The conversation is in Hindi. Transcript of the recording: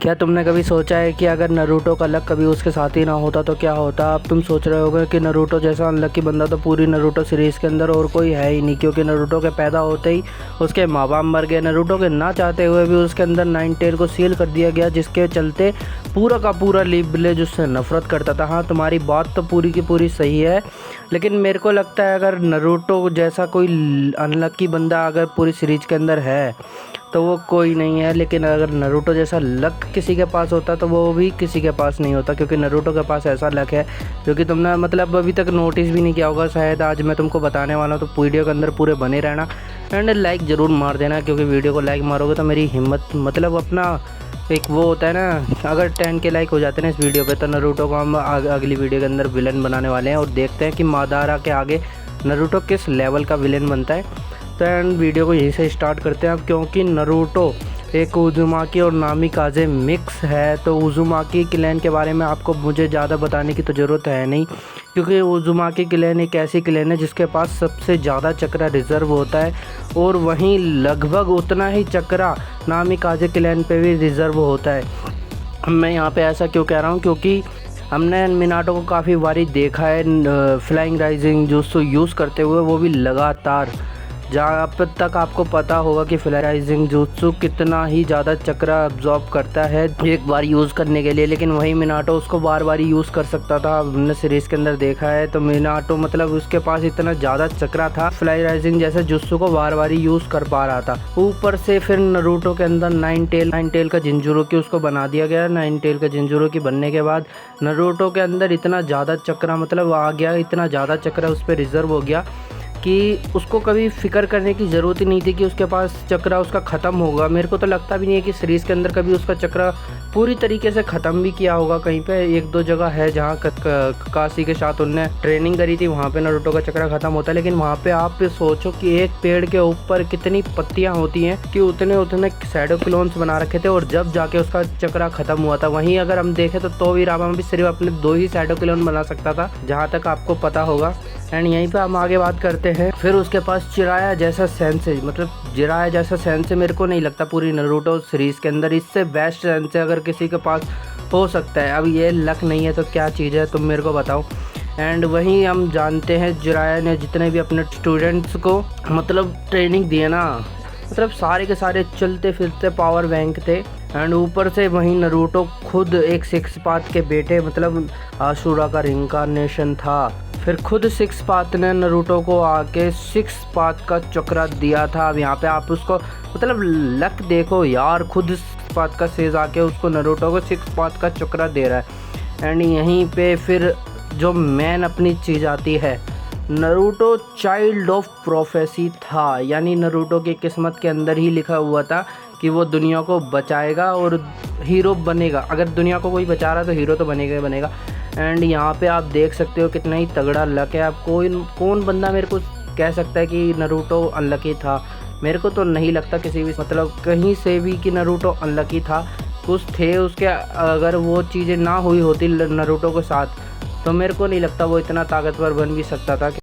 क्या तुमने कभी सोचा है कि अगर नरूटो का लक कभी उसके साथ ही ना होता तो क्या होता। अब तुम सोच रहे होगे कि नरूटो जैसा अनलकी बंदा तो पूरी नरूटो सीरीज़ के अंदर और कोई है ही नहीं, क्योंकि नरूटो के पैदा होते ही उसके माँ बाप मर गए। नरूटो के ना चाहते हुए भी उसके अंदर नाइन टेल को सील कर दिया गया, जिसके चलते पूरा का पूरा लीफ विलेज उससे नफरत करता था। हाँ, तुम्हारी बात तो पूरी की पूरी सही है, लेकिन मेरे को लगता है अगर नरूटो जैसा कोई अनलकी बंदा अगर पूरी सीरीज के अंदर है तो वो कोई नहीं है। लेकिन अगर नरूटो जैसा लक किसी के पास होता तो वो भी किसी के पास नहीं होता, क्योंकि नरूटो के पास ऐसा लक है जो कि तुमने मतलब अभी तक नोटिस भी नहीं किया होगा। शायद आज मैं तुमको बताने वाला हूँ, तो वीडियो के अंदर पूरे बने रहना एंड लाइक ज़रूर मार देना, क्योंकि वीडियो को लाइक मारोगे तो मेरी हिम्मत मतलब अपना एक वो होता है ना, अगर 10 के लाइक हो जाते हैं ना इस वीडियो पे तो नरूटो को हम अगली वीडियो के अंदर विलन बनाने वाले हैं और देखते हैं कि मादारा के आगे नरूटो किस लेवल का विलन बनता है। तो एंड वीडियो को यहीं से स्टार्ट करते हैं अब, क्योंकि नरूटो एक उज़ुमाकी और नामिकाज़े मिक्स है। तो उज़ुमाकी क्लैन के बारे में आपको मुझे ज़्यादा बताने की तो ज़रूरत है नहीं, क्योंकि उज़ुमाकी क्लैन एक ऐसी क्लैन है जिसके पास सबसे ज़्यादा चक्रा रिज़र्व होता है, और वहीं लगभग उतना ही चक्रा नामिकाज़े क्लैन पे भी रिज़र्व होता है। मैं यहाँ पे ऐसा क्यों कह रहा हूँ, क्योंकि हमने मिनाटो को काफ़ी बारी देखा है फ्लाइंग राइजिंग जुत्सु यूज़ करते हुए, वो भी लगातार। जहाँ तक आपको पता होगा कि फ्लाइंग जुत्सु कितना ही ज़्यादा चक्रा अब्जॉर्ब करता है एक बार यूज़ करने के लिए, लेकिन वही मिनाटो उसको बार बार यूज़ कर सकता था। हमने सीरीज़ के अंदर देखा है तो मिनाटो मतलब उसके पास इतना ज़्यादा चक्रा था, फ्लाई राइजिंग जैसे जुत्सु को बार बार यूज़ कर पा रहा था। ऊपर से फिर नरूटो के अंदर नाइन टेल का जिंजुरोकी उसको बना दिया गया। नाइन टेल का जिंजुरोकी बनने के बाद नरूटो के अंदर इतना ज़्यादा चक्रा मतलब आ गया, इतना ज़्यादा चक्रा उस पर रिजर्व हो गया कि उसको कभी फिक्र करने की ज़रूरत ही नहीं थी कि उसके पास चक्रा उसका ख़त्म होगा। मेरे को तो लगता भी नहीं है कि सीरीज़ के अंदर कभी उसका चक्रा पूरी तरीके से ख़त्म भी किया होगा। कहीं पे एक दो जगह है जहाँ काशी के साथ उनने ट्रेनिंग करी थी, वहाँ पे नारुतो का चक्रा ख़त्म होता है, लेकिन वहाँ पे आप सोचो कि एक पेड़ के ऊपर कितनी पत्तियाँ होती हैं कि उतने शैडो क्लोन्स बना रखे थे, और जब जाके उसका चक्रा ख़त्म हुआ था। वहीं अगर हम देखें तो तोबिरामा भी सिर्फ अपने 2 ही शैडो क्लोन बना सकता था, जहाँ तक आपको पता होगा। एंड यहीं पे हम आगे बात करते हैं। फिर उसके पास जिराया जैसा सेंसे, मतलब जिराया जैसा सेंसे मेरे को नहीं लगता पूरी नारुतो सीरीज़ के अंदर इससे बेस्ट सेंसे अगर किसी के पास हो सकता है। अब ये लक नहीं है तो क्या चीज़ है, तुम मेरे को बताओ। एंड वहीं हम जानते हैं जिराया ने जितने भी अपने स्टूडेंट्स को मतलब ट्रेनिंग दी है ना, मतलब सारे के सारे चलते फिरते पावर बैंक थे। एंड ऊपर से वहीं नारुतो खुद एक सिक्स पाथ के बेटे मतलब आशुरा का रिंकारनेशन था। फिर खुद सिक्स पाथ ने नारुतो को आके सिक्स पाथ का चक्रा दिया था। अब यहाँ पे आप उसको मतलब लक देखो यार, खुद सिक्स पाथ का सेज आके उसको नारुतो को सिक्स पाथ का चक्रा दे रहा है। एंड यहीं पे फिर जो मेन अपनी चीज़ आती है, नारुतो चाइल्ड ऑफ प्रोफेसी था, यानी नारुतो की किस्मत के अंदर ही लिखा हुआ था कि वो दुनिया को बचाएगा और हीरो बनेगा। अगर दुनिया को कोई बचा रहा तो हीरो तो बनेगा ही बनेगा। एंड यहाँ पे आप देख सकते हो कितना ही तगड़ा लक है। आप कौन बंदा मेरे को कह सकता है कि नारुतो अनलकी था। मेरे को तो नहीं लगता किसी भी मतलब कहीं से भी कि नारुतो अनलकी था। कुछ थे उसके, अगर वो चीज़ें ना हुई होती नारुतो के साथ तो मेरे को नहीं लगता वो इतना ताकतवर बन भी सकता था।